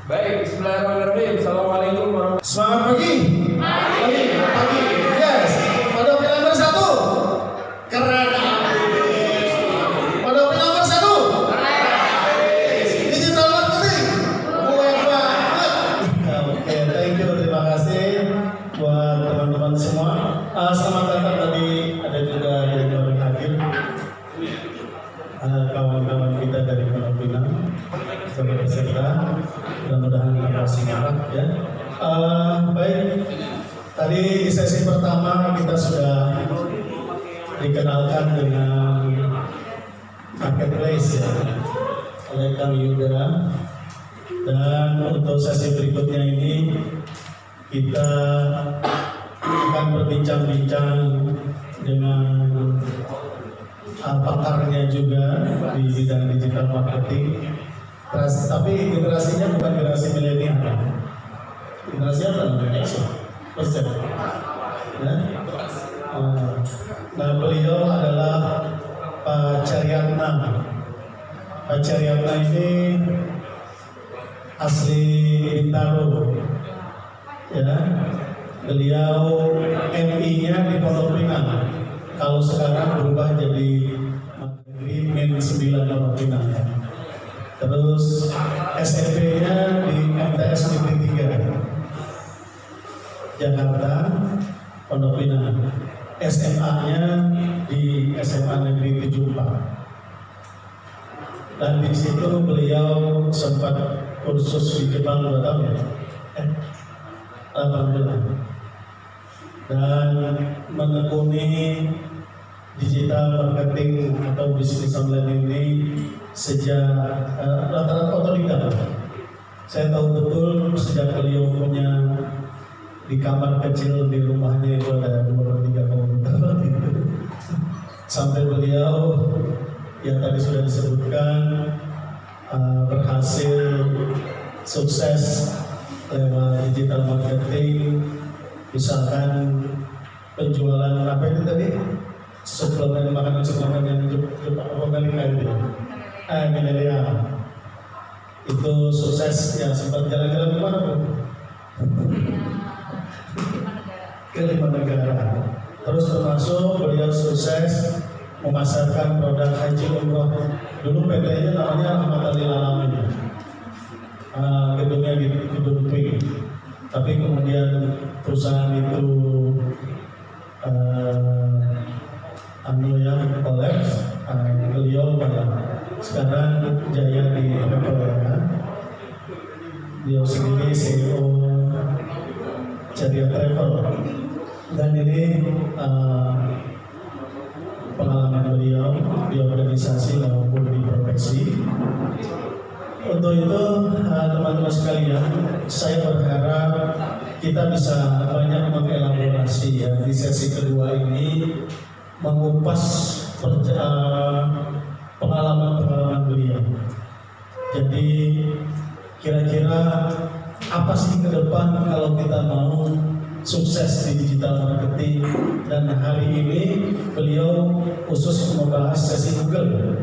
Baik, bismillahirrahmanirrahim. Assalamualaikum warahmatullahi wabarakatuh. Selamat pagi. Pagi. Yes. Pada opini nomor 1. Keren. Pada opini nomor 1. Digital marketing. Keren banget. Oke, thank you. Terima kasih buat teman-teman semua. Selamat datang tadi ada juga yang baru hadir. Kawan-kawan kita dari Pondok Pinang sebagai peserta, mudah-mudahan kita simak ya. Baik, tadi di sesi pertama kita sudah dikenalkan dengan marketplace ya, oleh Kang Yuda, dan untuk sesi berikutnya ini kita akan berbincang-bincang dengan pakarnya juga di bidang digital marketing. Tapi generasinya bukan generasi milenial, generasi apa? X persen. Ya? Nah, beliau adalah Pak Caryatna. Pak Caryatna ini asli Bintaro. Ya, beliau MI-nya di Pondok Pinang. Kalau sekarang berubah jadi Min 9 Pondok Pinang. Terus SMP-nya di MTS Negeri 3 Jakarta Pondok Pinang. SMA-nya di SMA Negeri 74. Dan di situ beliau sempat kursus di Jepang 2 tahun ya. 8 bulan. Dan menekuni digital marketing atau bisnis online ini sejak rata-rata otodidak. Saya tahu betul sejak beliau punya di kamar kecil di rumahnya itu ada 2-3 komputer sampai beliau yang tadi sudah disebutkan berhasil sukses lewat digital marketing, misalkan penjualan apa itu tadi? Suplemen makanan yang organik itu, milenial itu sukses ya, sempat jalan-jalan ke mana Bu? Ke 5 negara. Terus termasuk beliau sukses memasarkan produk haji umroh. Dulu PT-nya namanya Ahmad Ali Alamin, gedungnya di Gedung Twin. Tapi kemudian perusahaan itu yang kolaps, beliau sekarang jaya di Korea. Beliau sendiri CEO Caria Travel, dan ini pengalaman beliau di organisasi maupun di profesi. Untuk itu teman-teman sekalian, saya berharap kita bisa banyak mengelaborasi ya di sesi kedua ini, mengupas pengalaman-pengalaman beliau. Jadi kira-kira apa sih ke depan kalau kita mau sukses di digital marketing, dan hari ini beliau khusus membahas sesi Google,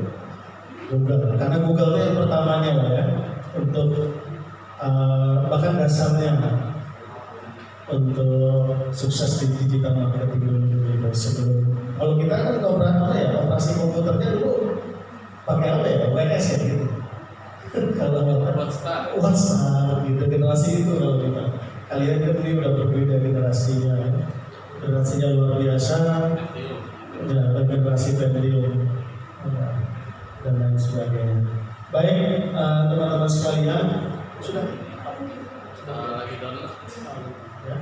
karena Google itu yang pertamanya lah ya, untuk bahkan dasarnya untuk sukses di digital marketing dulu sebelum. Kalau kita kan operasi komputernya dulu pakai apa ya? WS ya gitu. Kalau WhatsApp gitu, generasi itu kalau kita. Kalian kan ini udah berbeda generasinya, generasinya luar biasa, ya, generasi Pentium dan lain sebagainya. Baik, teman-teman sekalian, sudah Lagi download. ya.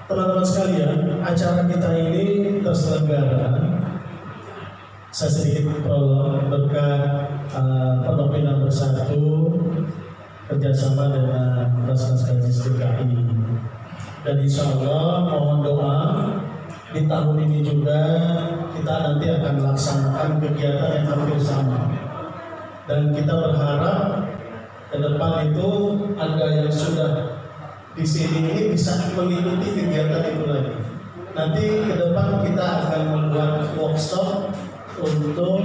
Teman-teman sekalian, acara kita ini terselenggara, saya sedikit prolog, berkat Pondok Pinang Bersatu kerjasama dengan Basnas Kajian DKI, dan insya Allah mohon doa di tahun ini juga kita nanti akan melaksanakan kegiatan yang hampir sama, dan kita berharap ke depan itu Anda yang sudah di sini ini bisa mengikuti kegiatan itu lagi. Nanti ke depan kita akan membuat workshop untuk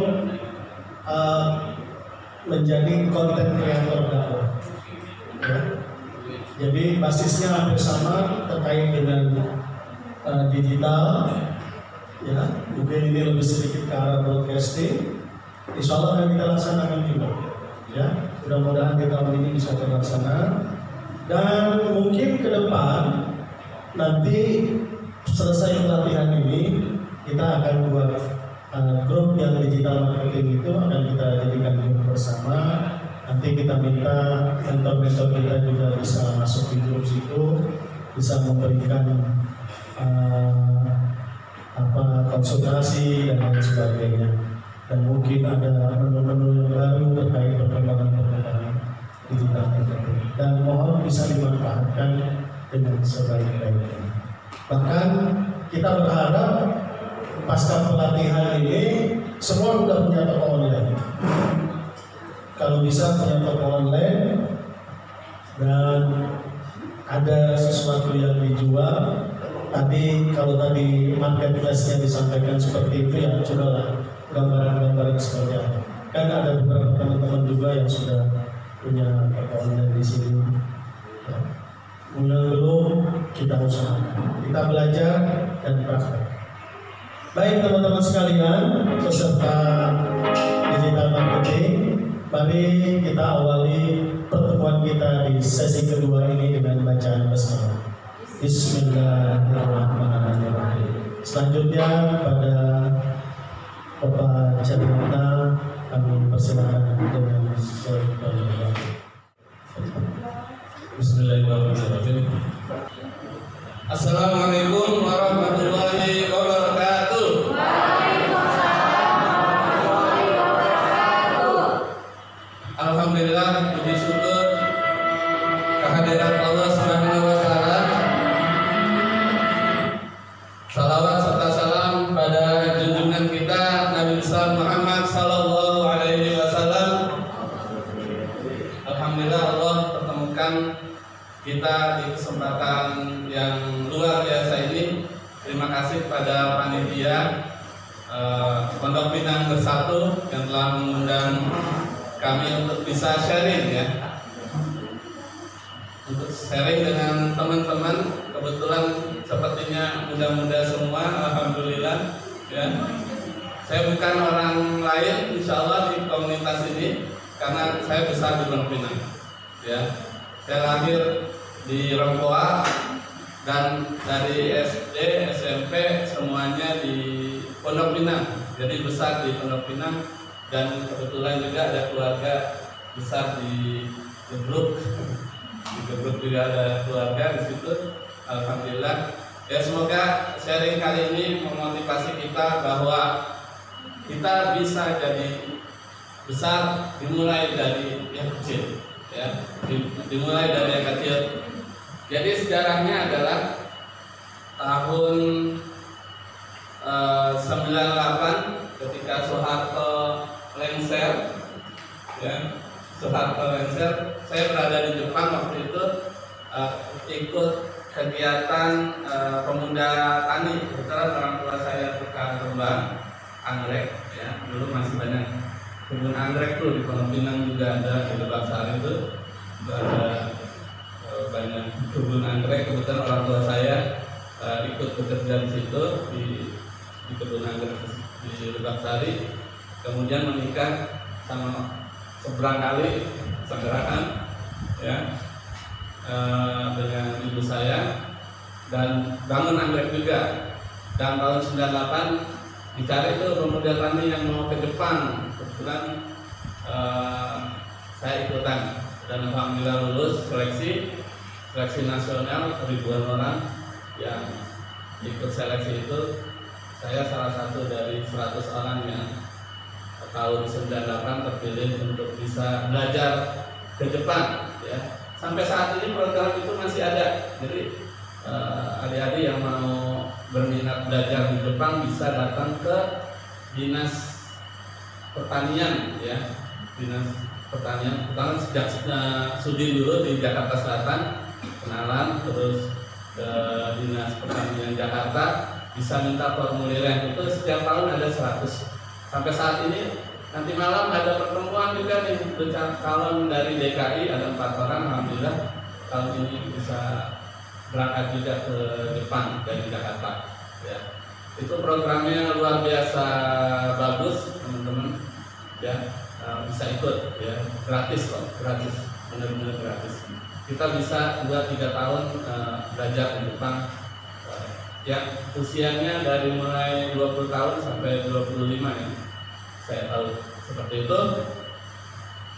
menjadi konten kreator dakwah. Ya. Jadi basisnya hampir sama terkait dengan digital, ya. Mungkin ini lebih sedikit ke arah broadcasting. Insya Allah akan kita laksanakan juga, ya. Mudah-mudahan di tahun ini bisa terlaksana. Dan mungkin ke depan nanti selesai pelatihan ini kita akan buat grup yang digital marketing itu akan kita jadikan grup bersama. Nanti kita minta mentor-mentor kita juga bisa masuk di grup situ, bisa memberikan konsultasi dan lain sebagainya. Dan mungkin ada menu-menu yang baru terkait perkembangan digital marketing. Dan mohon bisa dimanfaatkan dengan sebaik-baiknya. Bahkan kita berharap pasca pelatihan ini semua sudah punya toko online. Kalau bisa punya toko online dan ada sesuatu yang dijual. Kalau tadi marketplace-nya disampaikan seperti itu, ya sudahlah, gambaran-gambaran seperti apa. Kan ada beberapa teman-teman juga yang sudah punya toko online di sini. Ya. Belum kita usahakan, kita belajar dan praktek. Baik teman-teman sekalian, peserta digital marketing, mari kita awali pertemuan kita di sesi kedua ini dengan bacaan basmalah. Bismillahirrahmanirrahim. Selanjutnya pada Bapak Jadimata kami persilakan dengan Bismillahirrahmanirrahim. Assalamualaikum warahmatullahi wabarakatuh. Alhamdulillah, puji syukur kehadiran Allah Subhanahu wa taala. Salawat serta salam pada junjungan kita Nabi besar Muhammad sallallahu alaihi wasallam. Alhamdulillah Allah pertemukan kita di kesempatan yang luar biasa ini. Terima kasih pada panitia Pondok Pinang Bersatu yang telah mengundang kami untuk bisa sharing, ya, untuk sharing dengan teman-teman. Kebetulan sepertinya muda-muda semua, alhamdulillah, ya. Saya bukan orang lain, insya Allah di komunitas ini, karena saya besar di Pondok Pinang, ya. Saya lahir di Rongkoa dan dari SD, SMP semuanya di Pondok Pinang. Jadi besar di Pondok Pinang dan kebetulan juga ada keluarga besar di Gebruk. Di Gebruk juga ada keluarga di situ. Alhamdulillah. Ya, semoga sharing kali ini memotivasi kita bahwa kita bisa jadi besar dimulai dari yang kecil, ya. Dimulai dari yang kecil. Jadi sejarahnya adalah tahun 98 ketika Soeharto lengser, ya, Soeharto lengser. Saya berada di Jepang waktu itu, ikut kegiatan pemuda tani. Kebetulan orang tua saya tukang kembang anggrek, ya. Dulu masih banyak kebun anggrek tuh di Pondok Pinang, juga ada di Lebak Sari itu ada banyak kebun anggrek. Kebetulan orang tua saya ikut bekerja di situ di kebun anggrek di Lebak Sari. Kemudian menikah sama seberang kali segerakan, ya, dengan ibu saya dan bangun anggrek juga. Dan tahun 98 dicari itu pemuda tani yang mau ke Jepang. Kebetulan saya ikutan dan alhamdulillah lulus seleksi nasional, ribuan orang yang ikut seleksi itu. Saya salah satu dari 100 orang yang tahun 98 terpilih untuk bisa belajar ke Jepang, ya. Sampai saat ini program itu masih ada. Jadi adik-adik yang mau berminat belajar di Jepang bisa datang ke Dinas Pertanian, ya. Dinas Pertanian. Pertama sejak studi dulu di Jakarta Selatan, kenalan, terus ke Dinas Pertanian Jakarta, bisa minta formulir yang itu. Setiap tahun ada 100. Sampai saat ini Nanti malam ada pertemuan juga nih, calon dari DKI ada 4 orang, alhamdulillah tahun ini bisa berangkat juga ke Jepang dari Jakarta. Ya, itu programnya luar biasa bagus teman-teman. Ya, bisa ikut ya, gratis kok, gratis, benar-benar gratis. Kita bisa 2-3 tahun belajar di Jepang. Ya, usianya dari mulai 20 tahun sampai 25 ya. Saya tahu seperti itu.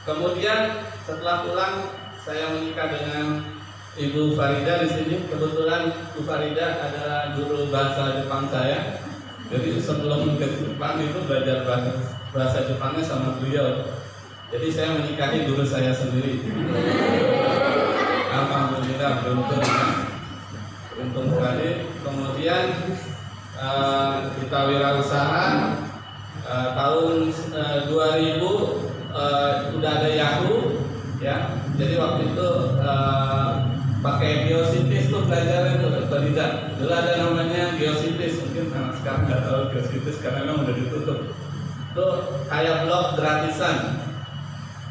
Kemudian setelah pulang saya menikah dengan Ibu Farida di sini. Kebetulan Ibu Farida adalah guru bahasa Jepang saya. Jadi sebelum ke Jepang itu belajar bahasa Jepangnya sama beliau. Jadi saya menikahi guru saya sendiri. Alhamdulillah beruntung sekali. Kemudian kita wirausaha. Tahun 2000 udah ada Yahoo ya, jadi waktu itu pakai Geocities tuh belajar itu tidak. Dulu ada namanya Geocities, mungkin sekarang nggak tahu Geocities karena memang udah ditutup. Itu kayak blog gratisan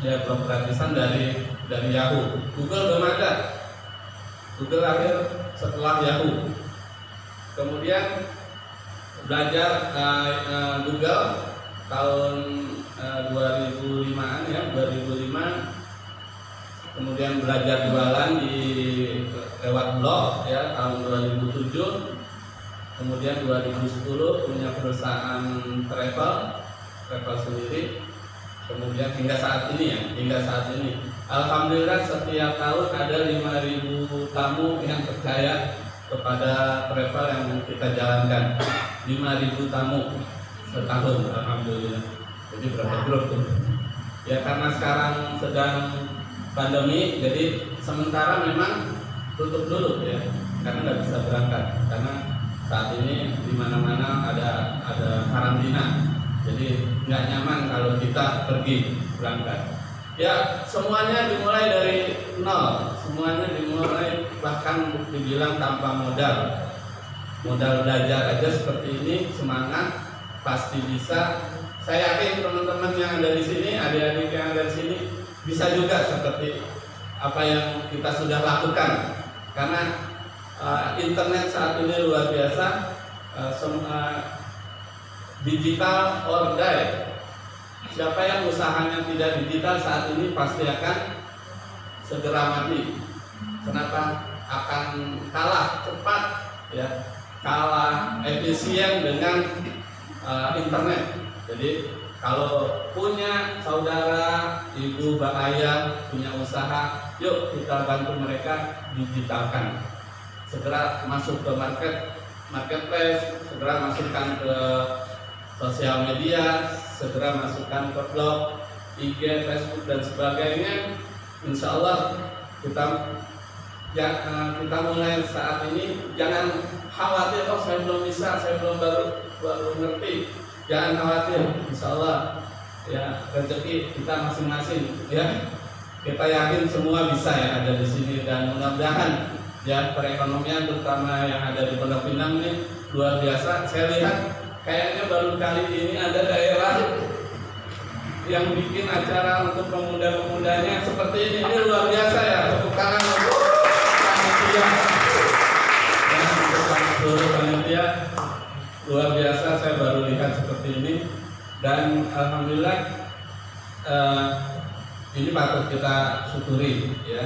ya, blog gratisan dari Yahoo. Google belum ada, Google akhir setelah Yahoo. Kemudian belajar Google tahun 2005-an ya, 2005. Kemudian belajar jualan di lewat blog ya tahun 2007. Kemudian 2010 punya perusahaan travel sendiri. Kemudian hingga saat ini alhamdulillah setiap tahun ada 5.000 tamu yang percaya kepada travel yang kita jalankan. 5.000 tamu setahun, alhamdulillah. Jadi berapa grup tuh? Ya karena sekarang sedang pandemi, jadi sementara memang tutup dulu ya, karena nggak bisa berangkat. Karena saat ini di mana-mana ada karantina, jadi nggak nyaman kalau kita pergi berangkat. Ya semuanya dimulai dari nol, semuanya dimulai bahkan dibilang tanpa modal belajar aja seperti ini, semangat pasti bisa. Saya yakin teman-teman yang ada di sini, adik-adik yang ada di sini bisa juga seperti apa yang kita sudah lakukan. Karena internet saat ini luar biasa, digital or die. Siapa yang usahanya tidak digital saat ini pasti akan segera mati. Kenapa? Akan kalah cepat ya, kalah efisien dengan internet. Jadi kalau punya saudara, ibu, bapak, ayah punya usaha, yuk kita bantu mereka digitalkan. Segera masuk ke marketplace, segera masukkan ke sosial media, segera masukkan ke blog, IG, Facebook dan sebagainya. Insya Allah kita mulai saat ini jangan khawatir, oh saya belum bisa, saya belum baru ngerti. Jangan khawatir, insya Allah ya rezeki kita masing-masing ya. Kita yakin semua bisa ya ada di sini, dan mudah-mudahan ya perekonomian terutama yang ada di Pondok Pinang ini luar biasa. Saya lihat kayaknya baru kali ini ada daerah yang bikin acara untuk pemuda-pemudanya seperti ini luar biasa ya. Tepuk tangan untuk panitia dan untuk seluruh panitia. Luar biasa, saya baru lihat seperti ini, dan alhamdulillah ini patut kita syukuri ya.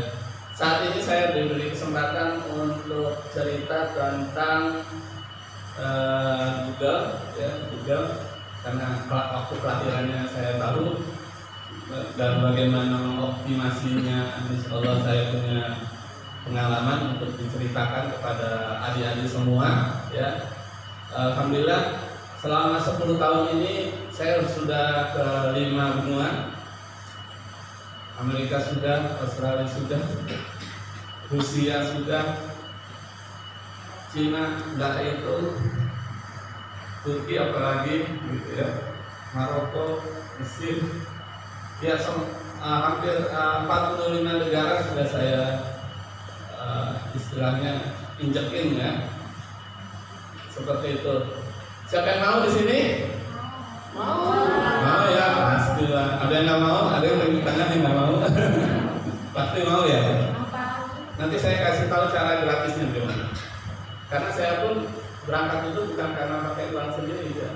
Saat ini saya diberi kesempatan untuk cerita tentang Google karena waktu kelahirannya saya baru, dan bagaimana mengoptimasinya. Insyaallah saya punya pengalaman untuk diceritakan kepada adik-adik semua ya. Alhamdulillah selama 10 tahun ini saya sudah ke 5 benua. Amerika sudah, Australia sudah, Rusia sudah, Cina enggak itu, Turki apalagi gitu ya, Maroko, Mesir, ya hampir 45 negara sudah saya istilahnya injekin ya. Seperti itu. Siapa yang mau di sini? Mau ya pasti. ada yang nggak mau, ada yang tepuk tangan yang nggak mau. Pasti mau ya. Nanti saya kasih tahu cara gratisnya gimana. Karena saya pun berangkat itu bukan karena pakai uang sendiri ya.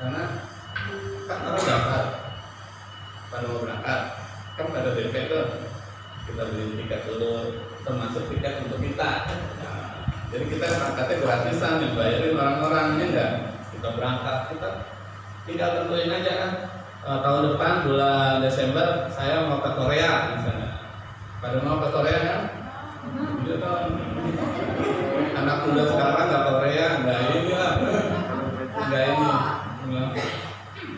Karena kan orang daftar pada mau berangkat kan pada DP tuh kita beli tiket dulu, termasuk tiket untuk kita. Nah, jadi kita berangkatnya gratisan, dibayarin orang-orangnya enggak. Kita berangkat, kita tinggal tentuin aja kan. Tahun depan bulan Desember saya mau ke Korea misalnya. Pada mau ke Korea kan? Iya kan? Anak muda sekarang nggak Korea, nggak ini lah, nggak ini.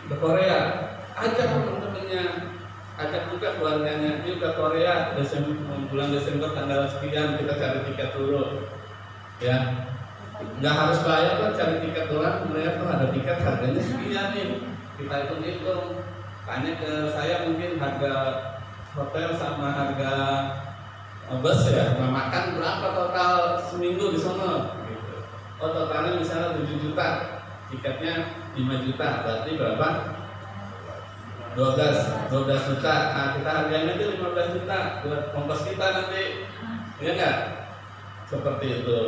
Ke Korea, ajak temen-temennya, ajak juga keluarganya. Yuk ke Korea, bulan Desember tanggal sekian kita cari tiket dulu, ya. Nggak harus bayar kan, cari tiket doang. Melihat tuh ada tiket harganya sekian nih, kita hitung-hitung. Tanya ke saya mungkin harga hotel sama harga bus ya, makan berapa total seminggu di sana gitu. Oh totalnya misalnya 7 juta, tiketnya 5 juta, berarti berapa? 12 juta. Nah kita harganya itu 15 juta buat ongkos kita nanti, ya enggak? Seperti itu.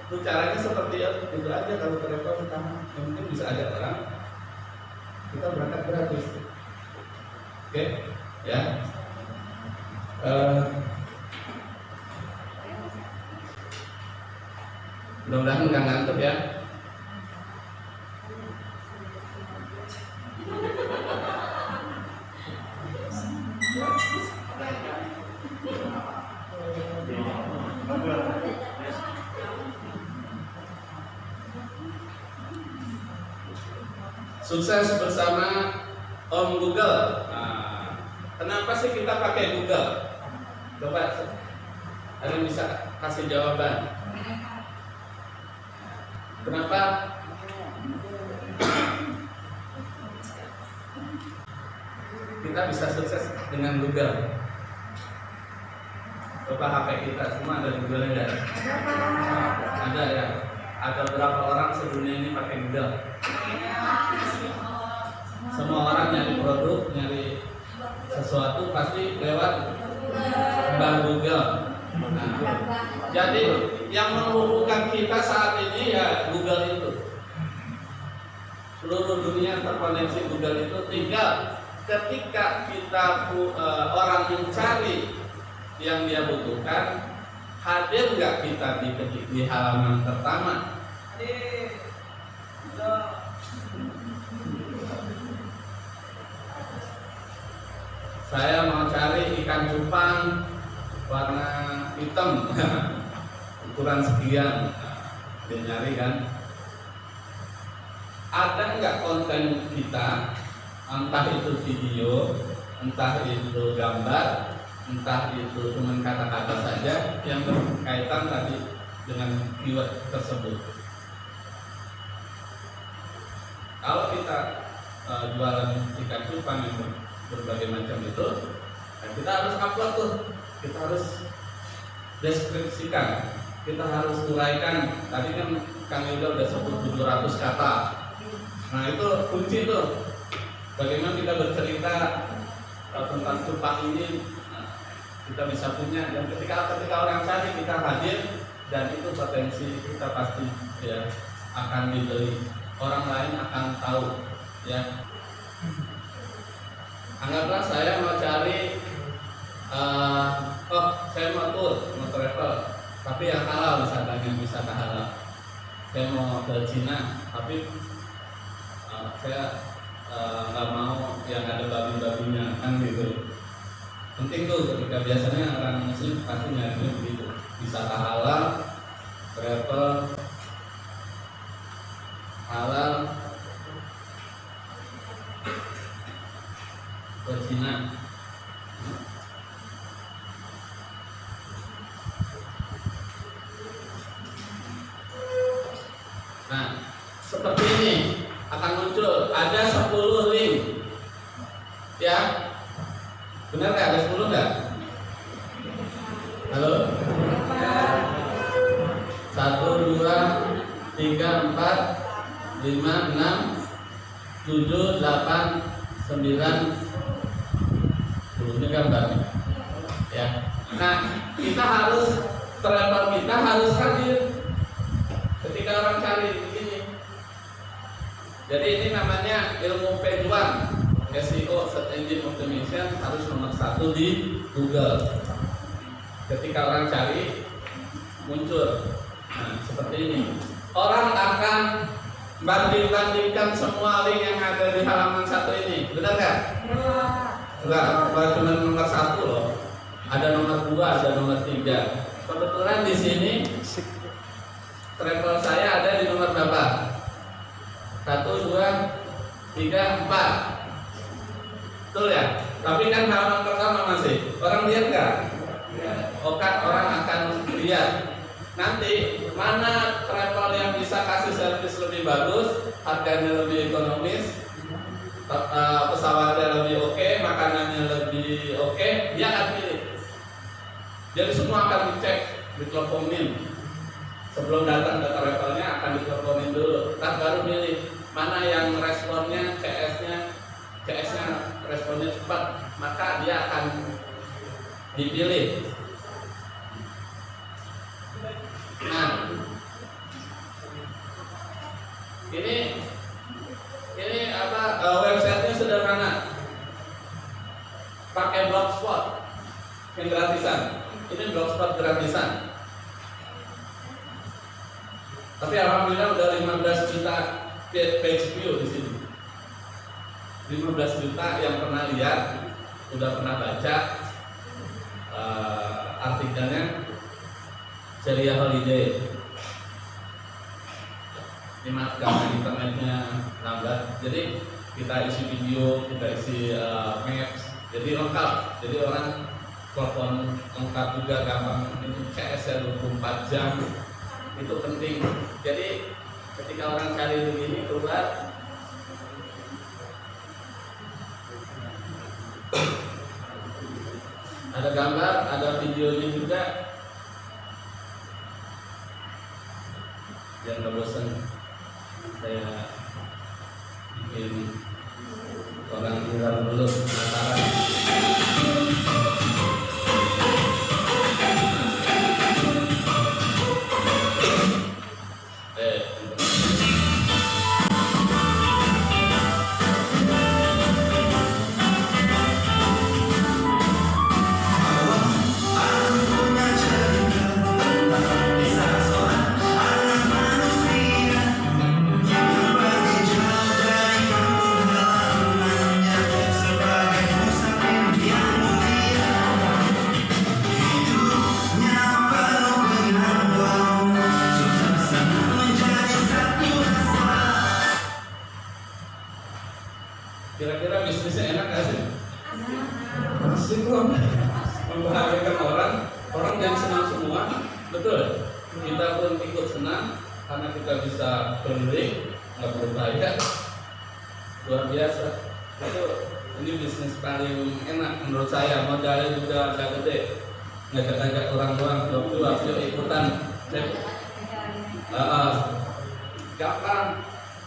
Itu caranya seperti itu aja. Kalau travel kita mungkin bisa ajak orang, kita berangkat gratis. Oke, ya. Mudah-mudahan nggak ngantuk ya. Sukses bersama Om Google. Nah, kenapa sih kita pakai Google? Coba, ada yang bisa kasih jawaban? Kenapa? Kita bisa sukses dengan Google. Coba HP kita semua ada Google enggak? Ada ya. Ada berapa orang sedunia ini pakai Google? Semua orang nyari produk, nyari sesuatu pasti lewat Google. Nah, jadi yang menghubungkan kita saat ini ya Google itu. Seluruh dunia terkoneksi Google itu. Tinggal ketika kita orang mencari yang dia butuhkan, hadir nggak kita di halaman pertama? Saya mau cari ikan cupang warna hitam ukuran sekian, dia nyari kan. Ada nggak konten kita, entah itu video, entah itu gambar, entah itu cuma kata-kata saja yang berkaitan tadi dengan keyword tersebut. Kalau kita jualan ikan cupang yang berbagai macam itu, nah kita harus upload tuh, kita harus deskripsikan, kita harus uraikan. Tadi kan Kang Yuda udah sebut 700 kata. Nah itu kunci tuh, bagaimana kita bercerita tentang cupang ini. Kita bisa punya, dan ketika orang cari kita hadir, dan itu potensi kita pasti ya akan dibeli, orang lain akan tahu ya. Anggaplah saya mau cari saya mau mau travel, tapi yang halal misalkan, yang wisata halal. Saya mau ke Cina, tapi saya nggak mau yang ada babi-babinya kan gitu. Penting tuh ketika biasanya orang muslim pasti nyari begitu, wisata halal, travel halal ke Cina. Nah, seperti ini akan muncul ada 10 link ya. Benar nggak? Ada 10 nggak? Halo? 1, 2, 3, 4, 5, 6, 7, 8, 9, gambarnya. Ya. Nah, kita harus travel kita harus hadir ketika orang cari begini. Jadi ini namanya ilmu pejuang. SEO, Search Engine Optimization, harus nomor 1 di Google. Ketika orang cari muncul. Nah, seperti ini. Orang akan banding-bandingkan semua link yang ada di halaman 1 ini. Benar nggak? Enggak, bukan cuma nomor 1 loh. Ada nomor 2, ada nomor 3. Kebetulan di sini travel saya ada di nomor berapa? 1, 2, 3, 4. Betul ya? Tapi kan halaman pertama masih. Orang lihat nggak? Oke, orang akan lihat. Nanti mana travel yang bisa kasih servis lebih bagus, harganya lebih ekonomis, pesawatnya lebih oke, makanannya lebih oke, dia akan pilih. Jadi semua akan dicek, diteleponin. Sebelum datang ke travelnya akan diteleponin dulu. Kan baru pilih mana yang responnya, CS-nya responnya cepat, maka dia akan dipilih. Nah, ini apa? Websitenya sederhana, pakai Blogspot yang gratisan. Ini Blogspot gratisan. Tapi alhamdulillah udah 15 juta page view di sini. 15 juta yang pernah lihat, udah pernah baca artikelnya. Ceria Holiday. Ini maaf karena internetnya lambat. Jadi kita isi video, kita isi maps. Jadi lengkap. Jadi orang telepon lengkap juga, gampang. Ini CS 24 jam. Itu penting. Jadi ketika orang cari begini keluar, ada gambar, ada videonya juga. Yang nggak bosan saya bikin orang luar dulu penasaran. Kira-kira bisnisnya enak gak sih? Asik loh, membahagiakan orang jadi senang semua, betul. Kita pun ikut senang karena kita bisa keliling, nggak perlu bayar, luar biasa. Ini bisnis paling enak menurut saya, modalnya juga agak gede, ngajak-ngajak orang doang, dua yuk ikutan, gampang,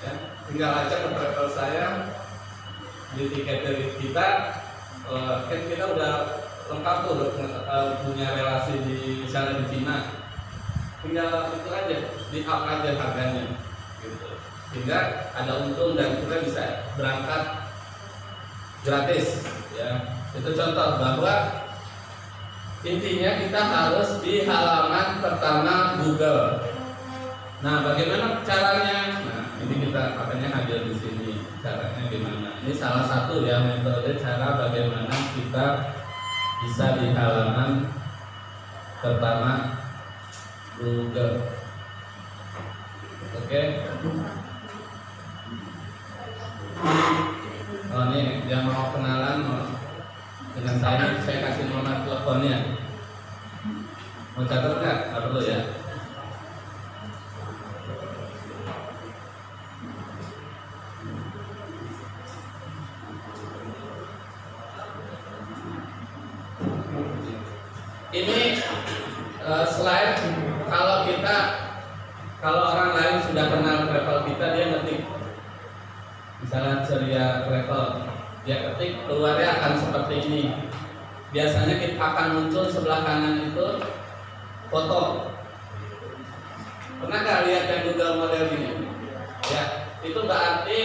ya. Tinggal aja ke travel saya. Di tiket dari kita, kan kita udah lengkap tuh, punya relasi di sana di Cina. Tinggal itu aja, di up aja harganya, gitu. Sehingga ada untung dan kita bisa berangkat gratis. Ya, itu contoh bahwa intinya kita harus di halaman pertama Google. Nah, bagaimana caranya? Nah, ini kita makanya hadir di sini. Caranya gimana? Ini salah satu ya metode cara bagaimana kita bisa di halaman pertama Google. Oke. Oh, ini yang mau kenalan dengan saya kasih nomor teleponnya. Mau catat nggak? Nggak perlu ya. Ini slide kalau orang lain sudah kenal travel kita, dia ngetik misalnya Ceria Travel, dia ketik keluarnya akan seperti ini. biasanya kita akan muncul sebelah kanan itu foto. Pernah nggak lihat yang Google model ini? Ya, itu berarti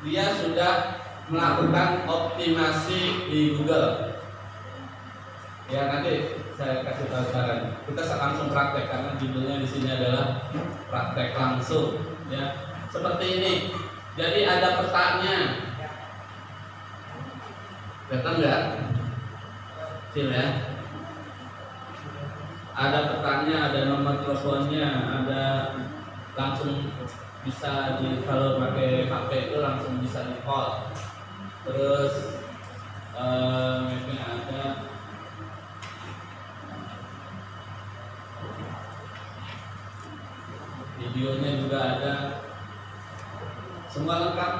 dia sudah melakukan optimasi di Google. Ya, nanti saya kasih tahu caranya. Kita langsung praktek karena judulnya di sini adalah praktek langsung. Ya, seperti ini. Jadi ada petanya. Kelihatan nggak? Kecil ya. Ada petanya, ada nomor teleponnya, ada langsung bisa kalau pakai HP itu langsung bisa di call. Terus mapnya ada, videonya juga ada, semua lengkap.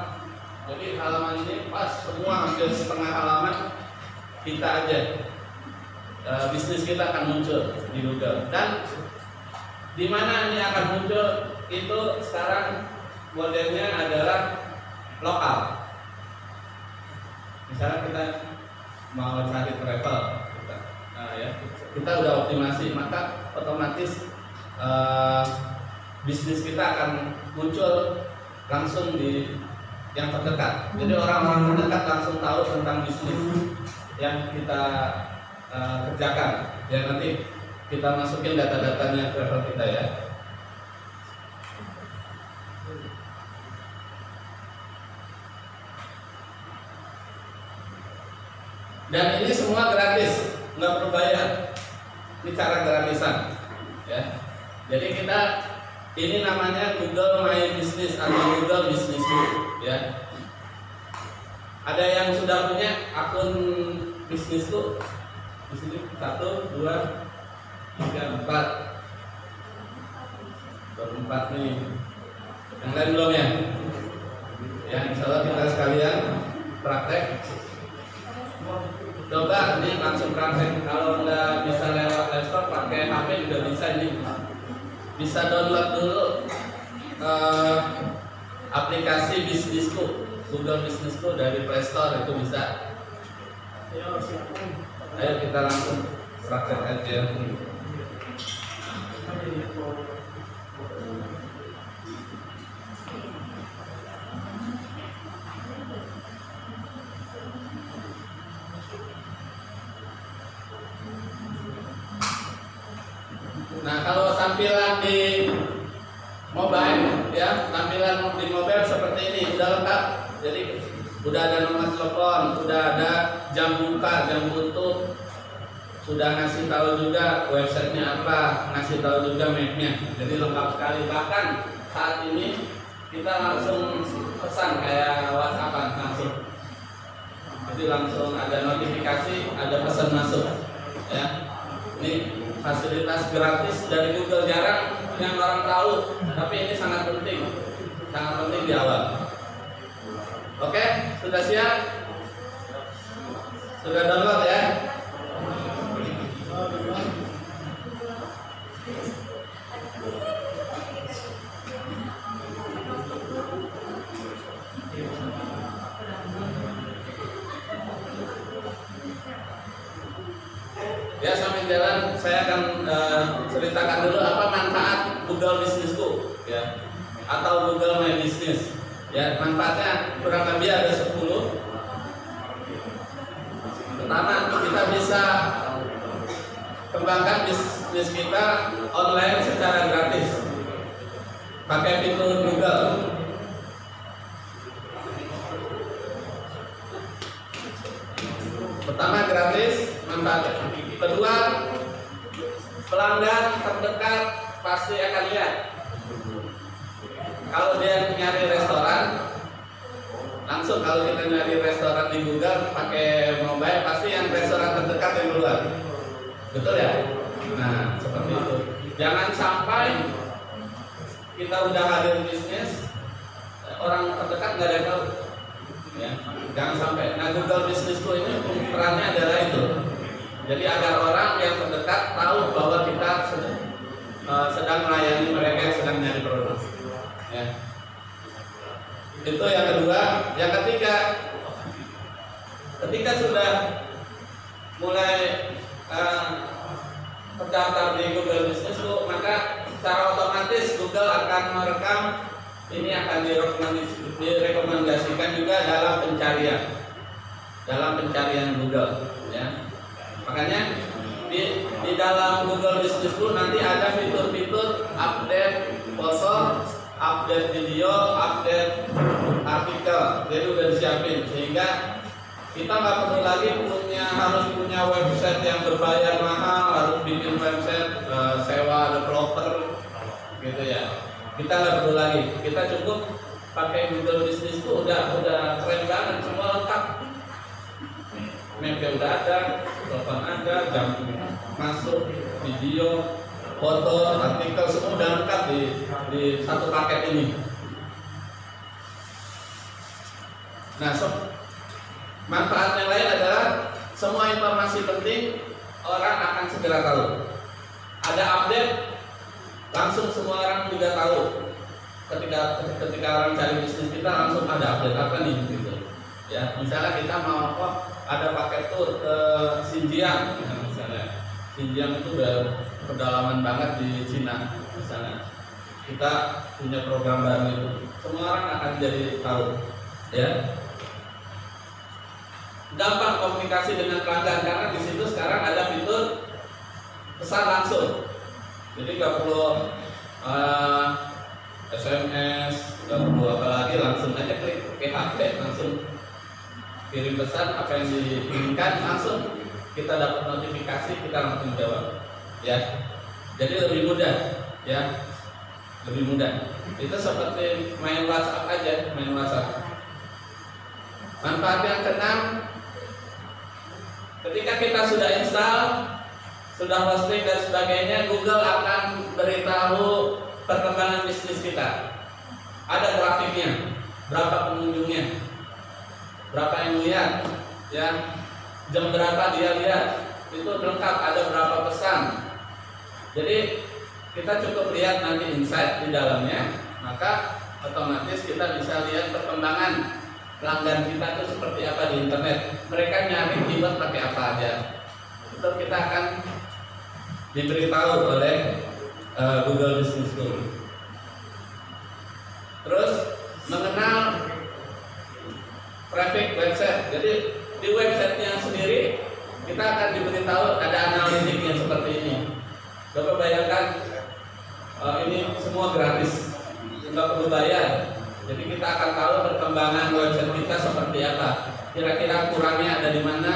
Jadi halaman ini pas semua, hampir setengah halaman kita aja. Bisnis kita akan muncul di Google. Dan di mana ini akan muncul itu sekarang modelnya adalah lokal. Misalnya kita mau cari travel, kita udah optimasi, maka otomatis bisnis kita akan muncul langsung di yang terdekat. Jadi orang-orang terdekat langsung tahu tentang bisnis yang kita kerjakan. Ya, nanti kita masukin data-datanya travel kita ya. Dan ini semua gratis, nggak perlu bayar. Ini cara gratisan, ya. Jadi kita ini namanya Google My Business atau Google Businessku, ya. Ada yang sudah punya akun bisnisku? Di sini 1, 2, 3, 4. Baru 4 nih. Yang lain belum ya? Ya, insya Allah kita sekalian praktek. Coba ini langsung praktek. Kalau nggak bisa lewat laptop, pakai HP juga bisa ini. Bisa download dulu aplikasi bisnisku, Google Bisnisku dari Play Store, itu bisa. Ayo kita langsung praktek aja. Nah, kalau tampilan di mobile, ya, tampilan di mobile seperti ini, udah lengkap. Jadi udah ada nomor telepon, udah ada jam buka, jam tutup, sudah ngasih tahu juga websitenya apa, ngasih tahu juga mapnya. Jadi lengkap sekali. Bahkan saat ini kita langsung pesan kayak WhatsApp langsung. Jadi langsung ada notifikasi, ada pesan masuk. Ya, ini fasilitas gratis dari Google, jarang yang orang tahu, tapi ini sangat penting di awal. Oke, sudah siap? Sudah download ya? Ya, sambil jalan saya akan ceritakan dulu apa manfaat Google Bisnisku, ya, atau Google My Business. Ya, manfaatnya kurang lebih ada 10. Pertama, kita bisa kembangkan bisnis kita online secara gratis pakai fitur Google. Pertama, gratis manfaatnya. Kedua, pelanggan terdekat pasti akan lihat. Kalau dia nyari restoran, langsung kalau kita nyari restoran di Google pakai mobile, pasti yang restoran terdekat yang keluar. Betul ya? Nah, seperti itu. Jangan sampai kita udah hadir bisnis, orang terdekat nggak ada yang tahu. Ya, jangan sampai. Nah, Google Bisnisku ini perannya adalah itu. Jadi agar orang yang terdekat tahu bahwa kita sedang melayani mereka yang sedang nyari produk. Ya. Itu yang kedua. Yang ketiga, ketika sudah mulai terdaftar di Google Business School, maka secara otomatis Google akan merekam ini, akan direkomendasikan juga dalam pencarian Google, ya. Makanya di dalam Google Business School nanti ada fitur-fitur update foto, update video, update artikel, jadi udah disiapin sehingga kita nggak perlu lagi harus punya website yang berbayar mahal, harus bikin website sewa developer gitu ya. Kita nggak perlu lagi, kita cukup pakai Google Business itu udah keren banget, semua lengkap. Mapnya udah ada, telepon ada, jam masuk, video, foto, artikel, semua udah lengkap di satu paket ini. Nah, manfaat yang lain adalah semua informasi penting orang akan segera tahu. Ada update, langsung semua orang juga tahu. Ketika orang cari bisnis kita langsung ada update apa nih gitu. Ya, misalnya kita mau ada paket tour ke Xinjiang, misalnya. Xinjiang itu udah pedalaman banget di Cina, misalnya. Kita punya program baru itu, semua orang akan jadi tahu, ya. Gampang komunikasi dengan pelanggan karena di situ sekarang ada fitur pesan langsung. Jadi nggak perlu SMS, nggak perlu apa lagi, langsung aja klik pakai HP, langsung kirim pesan apa yang diinginkan, langsung kita dapat notifikasi, kita langsung jawab, ya. Jadi lebih mudah, ya, lebih mudah. Itu seperti main WhatsApp aja, main WhatsApp. Manfaat yang keenam, ketika kita sudah install, sudah hosting dan sebagainya, Google akan beritahu perkembangan bisnis kita. Ada grafiknya, berapa pengunjungnya, berapa yang lihat, ya, jam berapa dia lihat, itu lengkap, ada berapa pesan. Jadi kita cukup lihat nanti insight di dalamnya, maka otomatis kita bisa lihat perkembangan pelanggan kita itu seperti apa di internet. Mereka nyari keyword pakai apa aja. Itu kita akan diberitahu oleh Google Business School. Terus mengenal traffic website. Jadi di websitenya sendiri kita akan diberitahu ada analitiknya seperti ini. Bapak bayangkan ini semua gratis, nggak perlu bayar. Jadi kita akan tahu perkembangan website kita seperti apa. Kira-kira kurangnya ada di mana,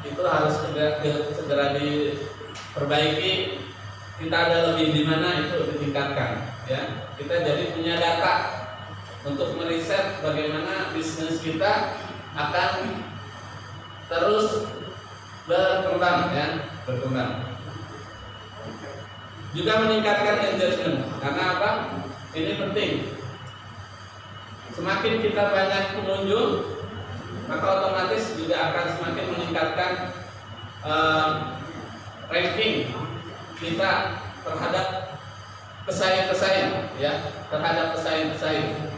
itu harus segera diperbaiki. Kita ada lebih di mana, itu ditingkatkan. Ya, kita jadi punya data untuk meriset bagaimana bisnis kita akan terus berkembang, ya, berkembang. Juga meningkatkan engagement. Karena apa? Ini penting. Semakin kita banyak pengunjung, maka otomatis juga akan semakin meningkatkan ranking kita terhadap pesaing-pesaing, ya, terhadap pesaing-pesaing.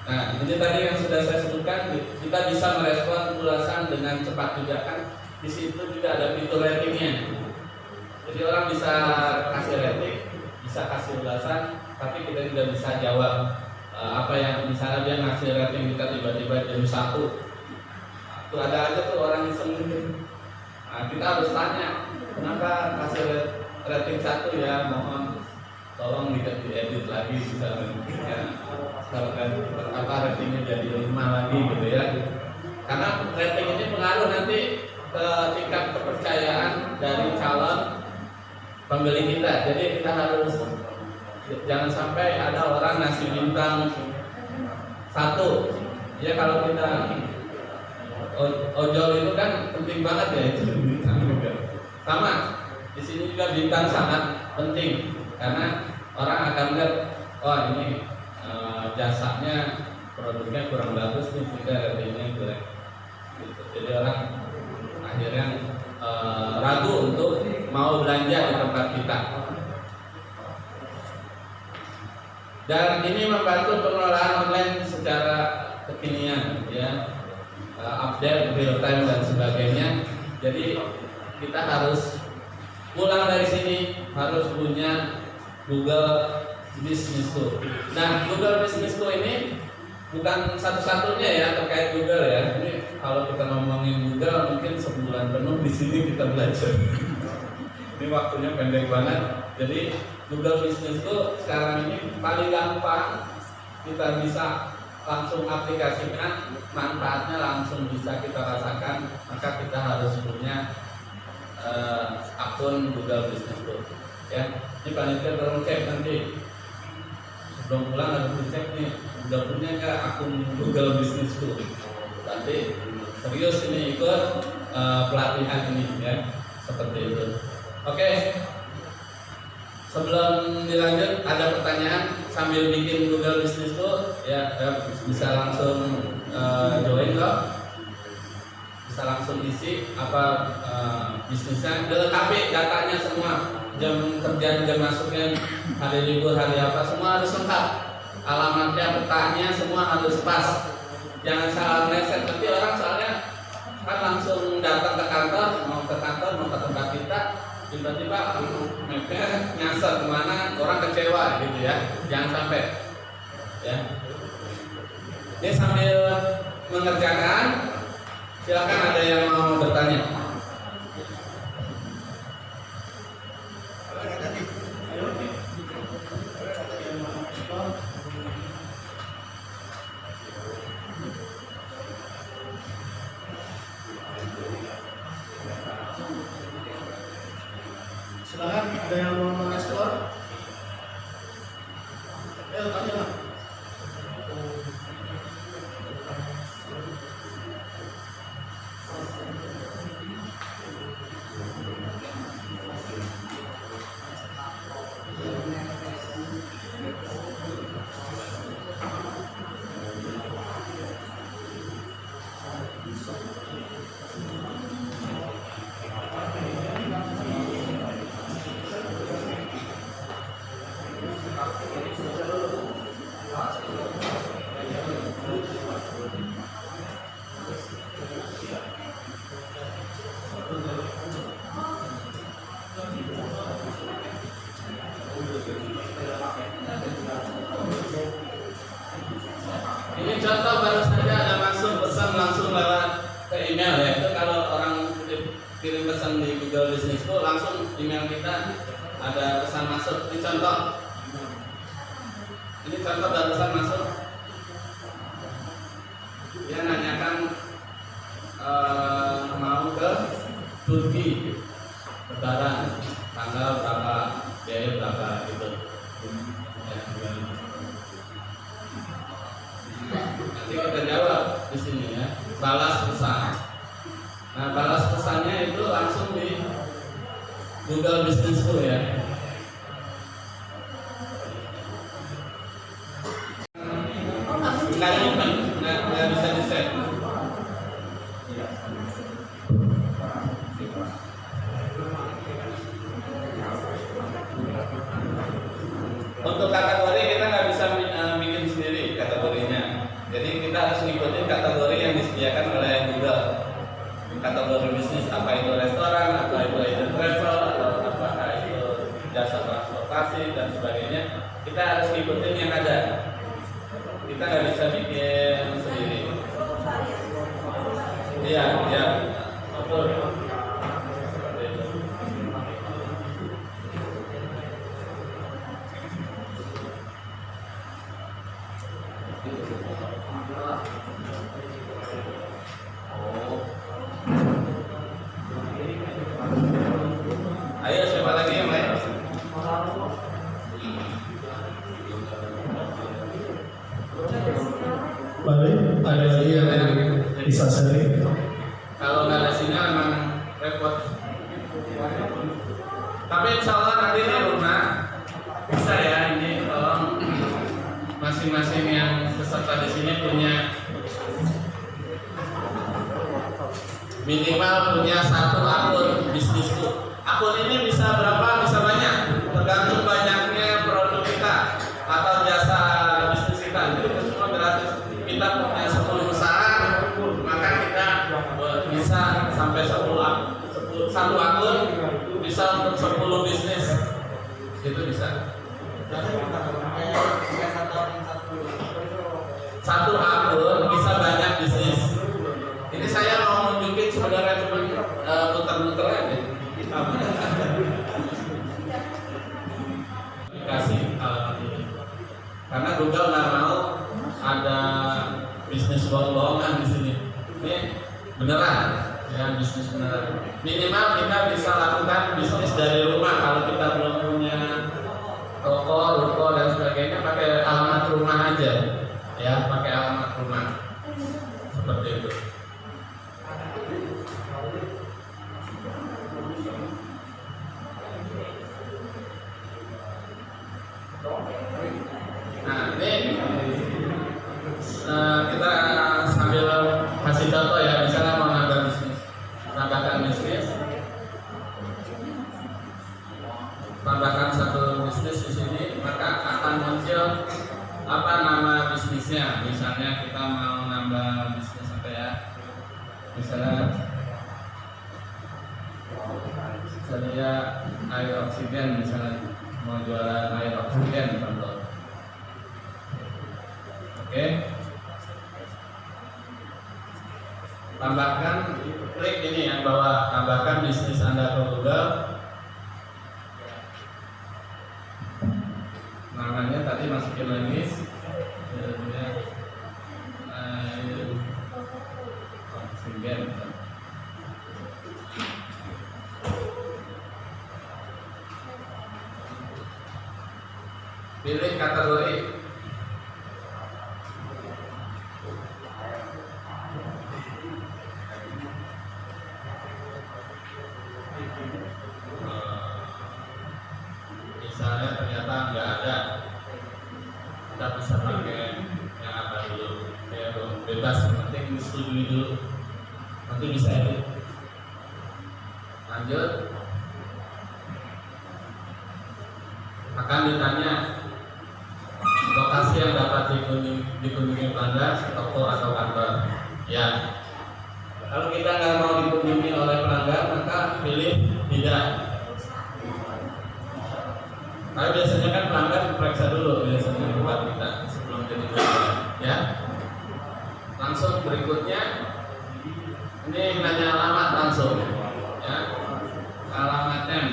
Nah, ini tadi yang sudah saya sebutkan, kita bisa merespon ulasan dengan cepat juga kan. Di situ juga ada fitur ratingnya. Jadi orang bisa kasih rating, bisa kasih ulasan, tapi kita juga bisa jawab apa yang misalnya dia ngasih rating kita tiba-tiba jam 1. Itu ada aja tuh orang iseng. Nah, kita harus tanya, kenapa kasih rating 1 ya, mohon tolong diedit lagi misalnya, ya, apa ratingnya jadi 5 lagi gitu ya. Karena rating ini pengaruh nanti ke tingkat kepercayaan dari calon pembeli kita. Jadi kita harus jangan sampai ada orang ngasih bintang 1. Ya kalau kita ojol itu kan penting banget ya itu bintang juga. Sama di sini juga bintang sangat penting karena orang akan lihat, oh ini jasanya, produknya kurang bagus nih, sehingga ratingnya jelek. Gitu. Jadi orang akhirnya ragu untuk mau belanja di tempat kita. Dan ini membantu pengelolaan online secara kekinian, ya. update real time dan sebagainya. Jadi kita harus pulang dari sini harus punya Google Business School. Nah, Google Business School ini bukan satu-satunya ya terkait Google ya. Ini kalau kita ngomongin Google mungkin sebulan penuh di sini kita belajar. Ini waktunya pendek banget. Jadi Google Business School sekarang ini paling gampang kita bisa langsung aplikasikan, manfaatnya langsung bisa kita rasakan. Maka kita harus punya akun Google Business School. Ya, ini panitia tolong cek nanti sebelum pulang harus dicek nih udah punya nggak akun Google Business School. Nanti serius ini ikut pelatihan ini ya, seperti itu. Oke, sebelum dilanjut ada pertanyaan sambil bikin Google Business School ya, bisa langsung join kok. Bisa langsung isi apa bisnisnya, dilengkapi datanya semua, jam kerja, jam masuknya, hari libur, hari apa, semua harus lengkap. Alamatnya, petanya semua harus pas. Jangan salah meleset, nanti orang soalnya kan langsung datang ke kantor, mau ke tempat kita, tiba-tiba mapnya nyasar kemana, orang kecewa gitu ya. Jangan sampai ya. Ini sambil mengerjakan, silakan ada yang mau bertanya. Silakan, ada yang mau mengeksplor? Tanya. Ini contoh baru saja ada masuk pesan langsung lewat ke email ya. Itu kalau orang kirim pesan di Google Business School langsung email kita ada pesan masuk. Ini contoh. Ini contoh barusan masuk. Dia nanyakan mau ke Turki lebaran tanggal berapa, biaya berapa gitu. Ya, nanti kita jawab di sini ya, balas pesan. Nah, balas pesannya itu langsung di Google Business School ya. Nggak bisa di set. Untuk kategori kita nggak bisa bikin sendiri kategorinya. Jadi kita harus ngikutin kategori yang disediakan oleh Google. Kategori bisnis apa itu restoran, apa itu agent travel, atau apakah itu jasa transportasi dan sebagainya. Kita harus ngikutin yang ada. Kita nggak bisa bikin sendiri. Iya, iya, betul. Seperti itu. Ayo siapa lagi yang lain? Balik, ada lagi yang bisa sharing? Kalau nggak ada sinyal emang repot. Tapi insya Allah nanti di rumah bisa ya, ini tolong masing-masing yang peserta di sini punya minimal punya satu akun bisnisku. Akun ini bisa berapa? Bisa banyak, tergantung banyaknya produk kita atau jasa bisnis kita. Jadi itu semua gratis. Kita punya 10 usaha, maka kita satu akun bisa untuk 10 bisnis, itu bisa. Satu akun bisa banyak bisnis. Ini saya mau nunjukin sebenarnya cuma muter-muter aja. Kasih alamat ini. Karena Google nggak mau ada bisnis bohong-bohongan di sini. Ini beneran, ya bisnis beneran. Minimal kita bisa lakukan bisnis dari rumah kalau kita belum punya toko, ruko dan sebagainya, pakai alamat rumah aja, ya pakai alamat rumah seperti itu. Nah ini kita sambil kasih contoh ya, misalnya mau nambahkan bisnis, tambahkan satu bisnis di sini, maka akan muncul apa nama bisnisnya. Misalnya kita mau nambah bisnis apa ya? Misalnya saya air oksigen, misalnya mau jualan air oksigen contoh. Oke. Tambahkan, klik ini yang bawah, tambahkan bisnis Anda ke Google. Namanya tadi masukin lagi, oksigen. Pilih kategori. Misalnya ternyata nggak ada, kita bisa pakai yang apa dulu, ya bebas, yang penting disetujui dulu, nanti bisa edit. Lanjut, akan ditanya lokasi yang dapat dikunjungi pelanggan, toko atau kantor. Ya, kalau kita nggak mau dikunjungi oleh pelanggan, maka pilih tidak. Tapi biasanya kan pelanggan periksa dulu biasanya tempat kita sebelum jadi pelanggan, ya. Langsung berikutnya, ini nanya alamat langsung, ya. Alamat M.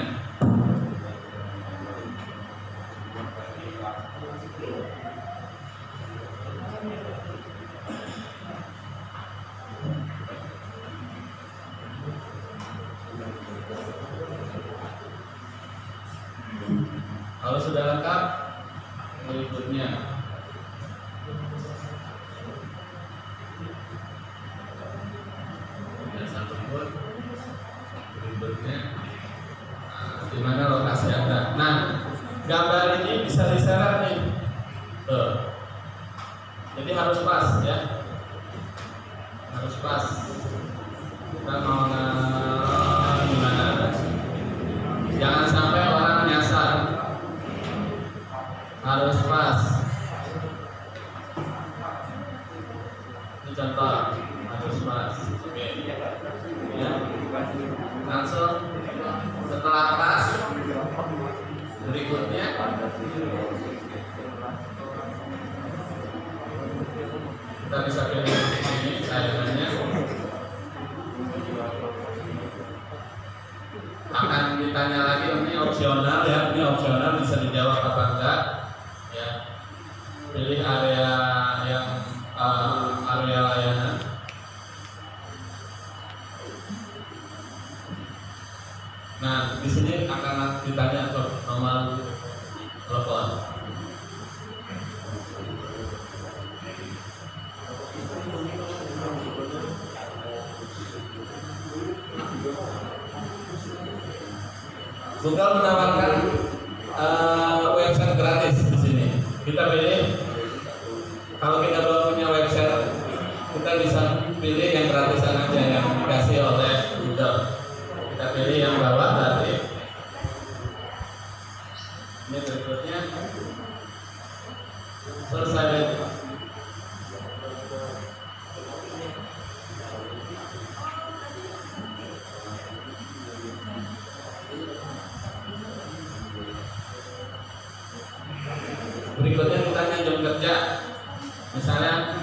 Kalau sudah lengkap, berikutnya satu pun berikutnya di mana lokasi Anda. Nah, gambar ini bisa diseret nih, jadi harus pas ya, harus pas. Kita mau gimana? Jangan sampai orang nyasar. Harus pas. Ini contoh, harus pas. Oke. Ya. Langsung setelah pas, berikutnya kita bisa pilih ini sayangannya. Akan ditanya lagi, ini opsional ya, ini opsional, bisa dijawab apa enggak. Ya, pilih area yang area layanan. Nah, di sini akan ditanya nomor telepon. Google menawarkan website gratis di sini. Kita pilih, kalau kita belum punya website, kita bisa pilih yang gratisan aja yang dikasih oleh Google. Kita pilih yang bawah tadi. Ini berikutnya selesai. kerja, misalnya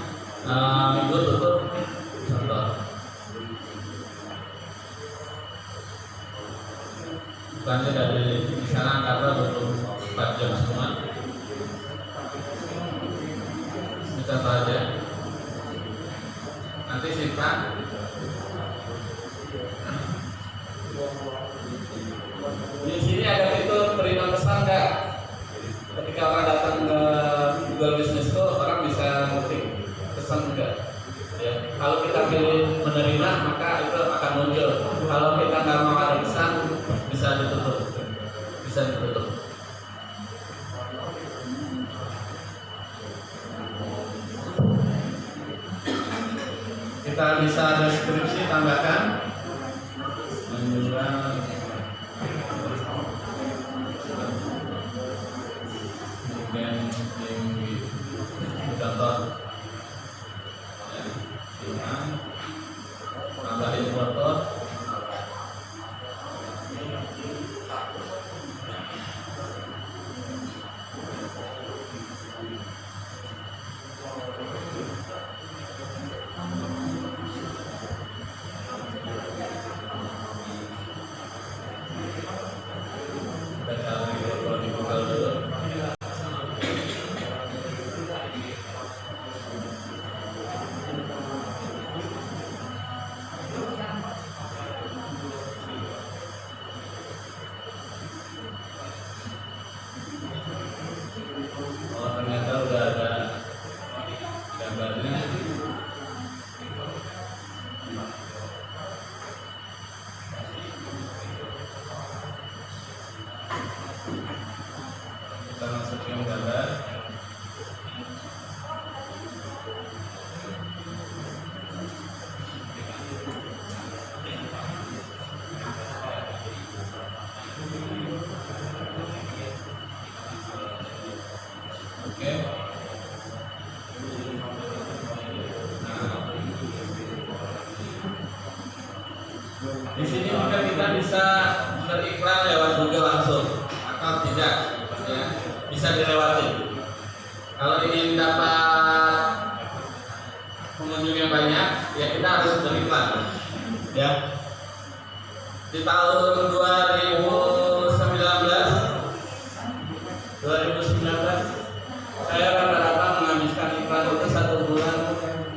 minggu tutup, contoh. Bukannya dari misalnya kantor 24 jam semua. Kita tahu aja. Nanti simpan. Di sini ada fitur terima pesan nggak? Ketika orang datang ke Google Business itu orang bisa ngetik pesan enggak? Ya. Kalau kita pilih menerima maka itu akan muncul. Kalau kita nggak mau ada pesan bisa ditutup. Kita bisa deskripsi tambahkan menjual mungkin tinggi contoh ya, tambahin foto ternyata udah ada gambarnya. Kita masukin gambar. Oke. Di sini juga kita bisa beriklan lewat Google langsung atau tidak, ya. Bisa dilewati. Kalau ingin dapat pengunjung yang banyak, ya kita harus beriklan, ya. Di tahun 2019 saya rata-rata menghabiskan iklan itu 1 bulan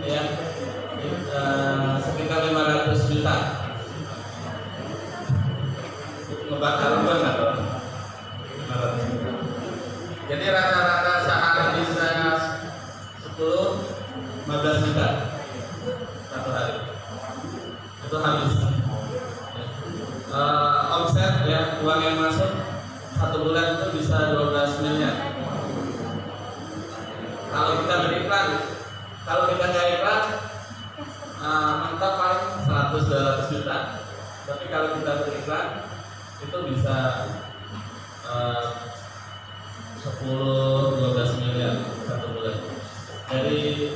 ya sekitar 500 juta. Ngebakar uang nggak tuh? 500 juta. Jadi rata-rata sehari bisa 10-15 juta satu hari. Itu habis. Omset ya, uang yang masuk 1 bulan itu bisa 12 miliar. Kalau kita beriklan, kalau kita nggak iklan, mentok paling 100-200 juta. Tapi kalau kita beriklan, itu bisa 10-12 miliar 1 bulan. Dari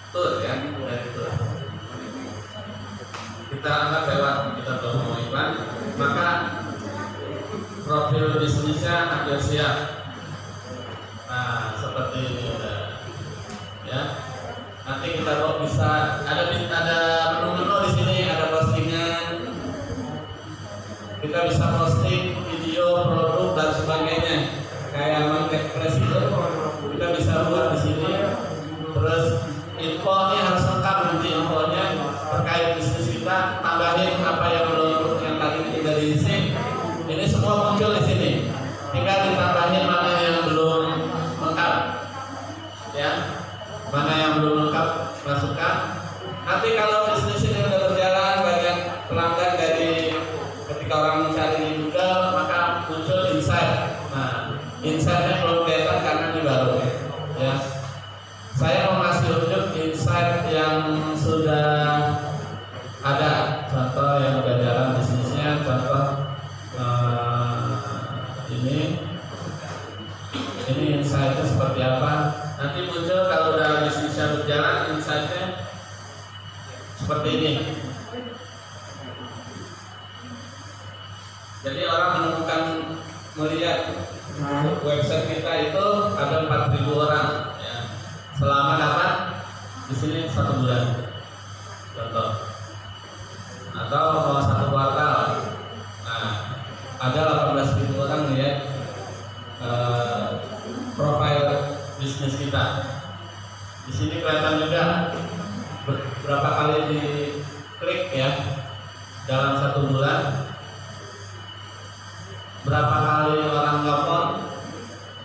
tour ya, dari tour. Kita anggap lewat, kita belum mau iklan, maka profil bisnisnya hampir siap. Nah, seperti ini ya. Nanti kita kok bisa ada menu-menu di sini, ada postingan. Kita bisa posting video, produk dan sebagainya. Kayak marketplace itu kita bisa buat di sini. Terus infonya harus lengkap, nanti infonya terkait bisnis kita, tambahin apa yang belum, yang tadi tidak diisi. Ini semua muncul di sini. Tinggal ditambahin mana yang belum lengkap, ya. Mana yang belum lengkap masukkan. Nanti kalau bisnis ini sudah berjalan, banyak pelanggan dari ketika orang mencari di Google, maka muncul insight. Nah, insightnya belum kelihatan karena ini baru, ya. Saya mau ngasih unjuk insight yang sudah ada, contoh yang udah jalan bisnisnya, contoh ini insight-nya seperti apa. Nanti muncul kalau udah bisnisnya berjalan, insight-nya seperti ini. Jadi orang menemukan, melihat website kita itu ada 4.000 orang, ya. selama dapat di sini 1 bulan, contoh, atau mau 1 kuartal. Nah, ada 18.000 orang nih ya, profil bisnis kita. Di sini kelihatan juga berapa kali diklik ya dalam 1 bulan, berapa kali orang telepon,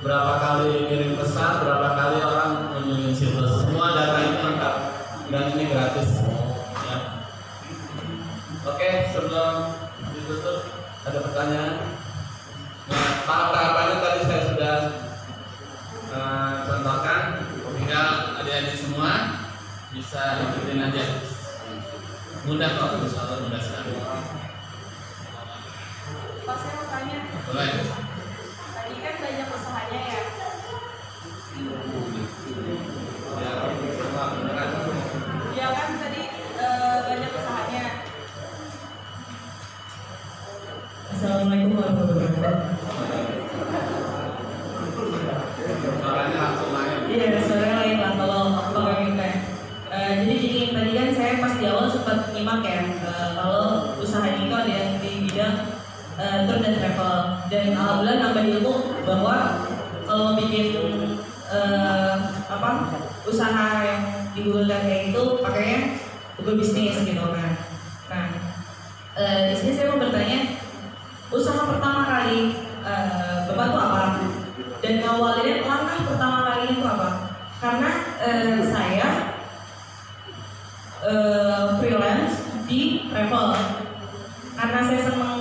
berapa kali kirim pesan, berapa kali orang mengunjungi situs. Semua data ini lengkap dan ini gratis ya. Oke, sebelum ditutup ada pertanyaan? Nah, tahapannya tadi saya sudah contohkan, tinggal adik-adik semua bisa ikutin aja. Mudah kok, insyaallah mudah sekali. Pak, saya mau tanya. Boleh. Tadi kan banyak usahanya ya. Ya, beneran. Ya kan tadi banyak usahanya. Assalamualaikum warahmatullahi wabarakatuh. Suaranya langsung lain. Iya, suaranya lain lah kalau minta. Jadi gini, tadi kan saya pas di awal sempat nyimak ya, kalau usaha ini kok ada yang di bidang tour dan travel, dan alhamdulillah nambah ilmu bahwa kalau bikin usaha yang digugurkan kayak gitu pakainya Google bisnis gitu kan. Nah, di sini saya mau bertanya, usaha pertama kali Bapak tuh apa? Dan ngawalinnya langkah pertama kali itu apa? Karena saya freelance di travel. Karena saya senang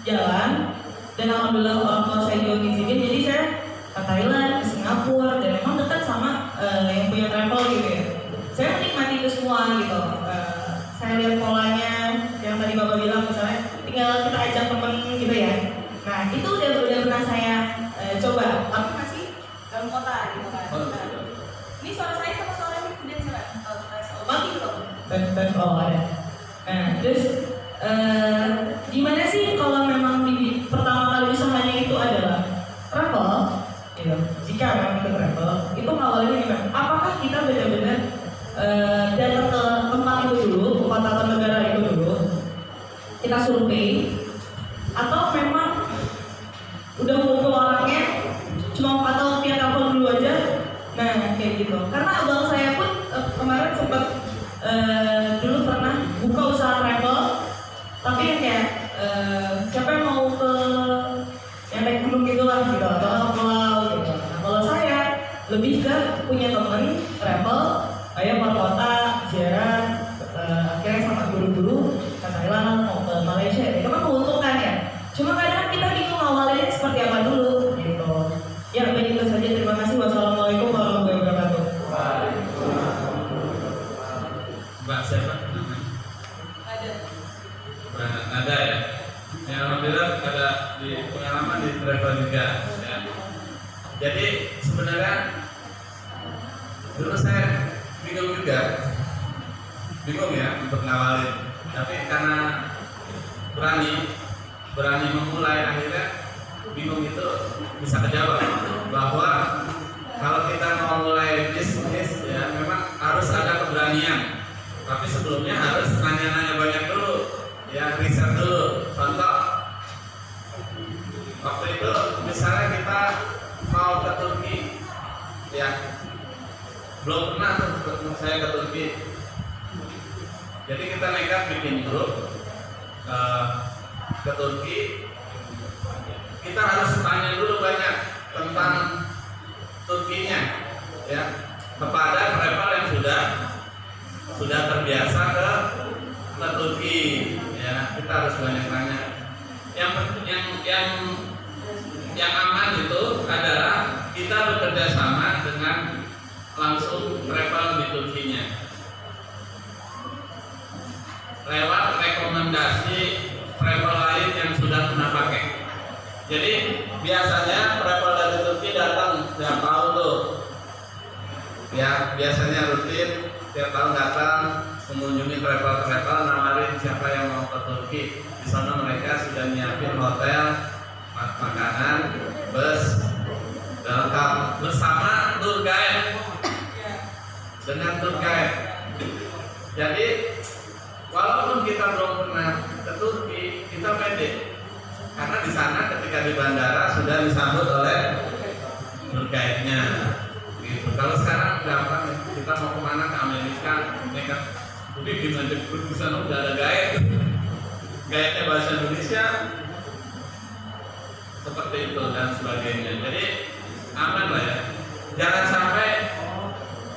jalan dan alhamdulillah orang tua saya juga ngizinin, jadi saya ke Thailand, ke Singapura, dan memang dekat sama yang punya travel gitu ya. Saya menikmati itu semua gitu. Saya lihat polanya yang tadi Bapak bilang, misalnya tinggal kita ajak temen gitu ya. Nah itu udah pernah saya coba, Tapi masih dalam kota gitu kan. Nah, ini suara saya sama suara ini kemudian coba. Bagi dong. oh ada. Nah terus gimana sih kalau memang di pertama kali usahanya itu adalah travel, gitu. Jika memang itu travel, itu awalnya gimana? Apakah kita benar-benar datang ke tempat itu dulu, tempat atau negara itu dulu, kita survei, atau memang udah ngumpul orangnya, cuma atau via telepon dulu aja? Nah kayak gitu. Karena abang saya pun kemarin sempat dulu pernah buka usaha travel, tapi yang kayak siapa yang mau ke yang naik gunung gitu lah gitu, atau pulau gitu. Nah kalau saya lebih ke punya temen travel, kayak keluar kota, ziarah, akhirnya sama guru-guru ke Thailand, mau ke Malaysia, itu kan menguntungkan ya. Cuma kadang kita bingung awalnya seperti apa dulu gitu. Ya baik, itu saja, terima kasih. Wassalamualaikum warahmatullahi wabarakatuh. Mbak siapa? Ada ya. Ya alhamdulillah ada di pengalaman di travel juga ya. Jadi sebenarnya dulu saya bingung ya untuk ngawalin, tapi karena berani memulai, akhirnya bingung itu bisa kejawab bahwa kalau kita mau mulai bisnis ya memang harus ada keberanian, tapi sebelumnya harus nanya-nanya banyak dulu ya, riset dulu. Contoh waktu itu misalnya kita mau ke Turki ya, belum pernah tuh saya ke Turki, jadi kita nekat bikin grup ke Turki. Kita harus tanya dulu banyak tentang Turkinya ya, kepada travel yang sudah terbiasa ke Turki ya. Kita harus banyak tanya. Yang aman itu adalah kita bekerja sama dengan langsung travel di Turkinya lewat rekomendasi travel lain yang sudah pernah pakai. Jadi biasanya travel dari Turki datang tiap tahun tuh ya, biasanya rutin tiap tahun datang mengunjungi travel nawarin siapa yang mau ke Turki. Di sana mereka sudah nyiapin hotel, makanan, bus lengkap bersama tour guide dengan tour guide. Jadi walaupun kita belum pernah ke Turki, kita pede karena di sana ketika di bandara sudah disambut oleh tour guide-nya. Gitu. Kalau sekarang gampang, kita mau kemana, ke Amerika, mereka udah gimana di sana udah ada guide, guide-nya bahasa Indonesia, seperti itu dan sebagainya. Jadi aman lah ya. Jangan sampai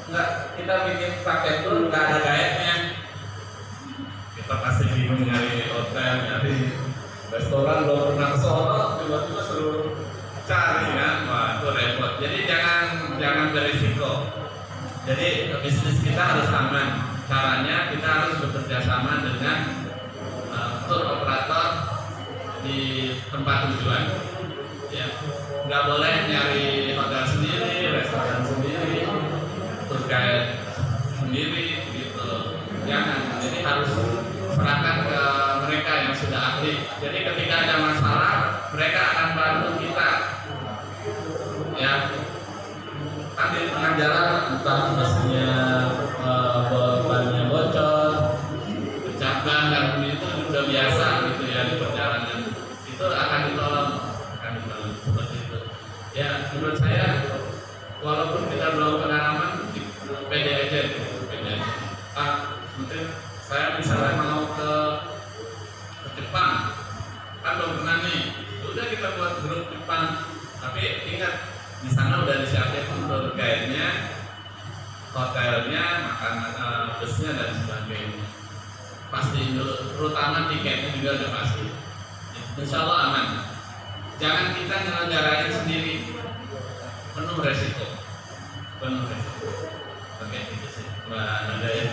nggak kita bikin paket tour nggak ada guide-nya. Kita pasti bingung nyari hotel, nyari restoran, belum pernah ke Solo, tiba-tiba suruh cari ya, wah itu repot. Jadi jangan berisiko. Jadi bisnis kita harus aman. Caranya kita harus bekerja sama dengan tour operator di tempat tujuan. Ya, nggak boleh nyari hotel sendiri, restoran sendiri, tour guide sendiri, gitu. Jangan. Jadi harus serahkan ke mereka yang sudah ahli. Jadi ketika ada masalah, mereka akan bantu kita. Ya, kan di tengah jalan entah mesinnya bannya bocor, pecah ban dan itu sudah biasa gitu ya di perjalanan. Itu akan ditolong seperti itu. Ya, menurut saya walaupun kita belum pengalaman, pede aja gitu, pede. Mungkin saya misalnya mau ke Jepang, kan belum pernah nih, udah kita buat grup Jepang, tapi ingat di sana udah disiapin tour guide-nya, hotelnya, makanan, busnya dan sebagainya. Pasti dulu, terutama tiketnya juga udah pasti. Insya Allah aman. Jangan kita nyelenggarain sendiri, penuh resiko. Oke, gitu sih. Mbak Nada ya.